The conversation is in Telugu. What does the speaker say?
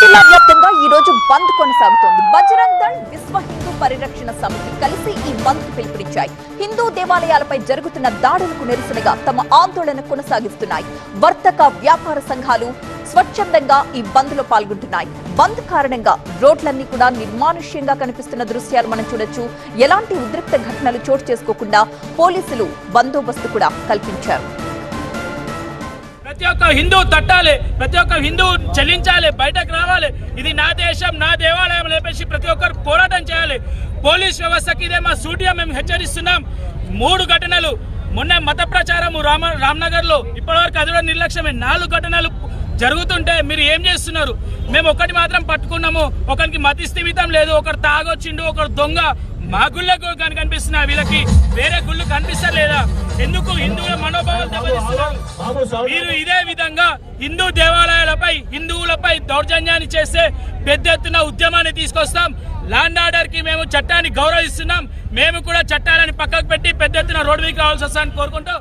జిల్లా వ్యాప్తంగా ఈ రోజు బంద్ కొనసాగుతోంది. బజరంగ్ దళ్, విశ్వ హిందూ పరిరక్షణ సమితి కలిసి ఈ బంద్ కు పిలుపునిచ్చాయి. హిందూ దేవాలయాలపై జరుగుతున్న దాడులకు నిరసనగా తమ ఆందోళన కొనసాగిస్తున్నాయి. వర్తక వ్యాపార సంఘాలు స్వచ్ఛందంగా ఈ బంద్ లో పాల్గొంటున్నాయి. బంద్ కారణంగా రోడ్లన్నీ కూడా నిర్మానుష్యంగా కనిపిస్తున్న దృశ్యాలు మనం చూడొచ్చు. ఎలాంటి ఉద్రిక్త ఘటనలు చోటు చేసుకోకుండా పోలీసులు బందోబస్తు కూడా కల్పించారు. ప్రతి ఒక్క హిందూ తట్టాలి, ప్రతి ఒక్క హిందూ చెల్లించాలి, బయటకు రావాలి. ఇది నా దేశం, నా దేవాలయం లేపేసి ప్రతి ఒక్కరు పోరాటం చేయాలి. పోలీస్ వ్యవస్థకి ఇదే మా సూటిగా మేము హెచ్చరిస్తున్నాం. 3 ఘటనలు మొన్న మత ప్రచారం రామ్నగర్ లో ఇప్పటివరకు అది కూడా నిర్లక్ష్యమే. 4 ఘటనలు జరుగుతుంటే మీరు ఏం చేస్తున్నారు? మేము ఒకటి మాత్రం పట్టుకున్నాము, ఒకరికి మతి స్థిమితం లేదు, ఒకరు తాగొచ్చిండు, ఒకరు దొంగ. మా గుళ్ళకు కానీ కనిపిస్తున్నా, వీళ్ళకి వేరే గుళ్ళు కనిపిస్తలేదా? ఎందుకు హిందువుల మనోభావాలు దెబ్బతీస్తున్నారు? మీరు ఇదే విధంగా హిందూ దేవాలయాలపై, హిందువులపై దౌర్జన్యాన్ని చేస్తే పెద్ద ఎత్తున ఉద్యమాన్ని తీసుకొస్తాం. ల్యాండ్ ఆర్డర్ కి మేము చట్టాన్ని గౌరవిస్తున్నాం. మేము కూడా చట్టాలని పక్కకు పెట్టి పెద్ద ఎత్తున రోడ్డు మీదకి రావాల్సి వస్తామని కోరుకుంటూ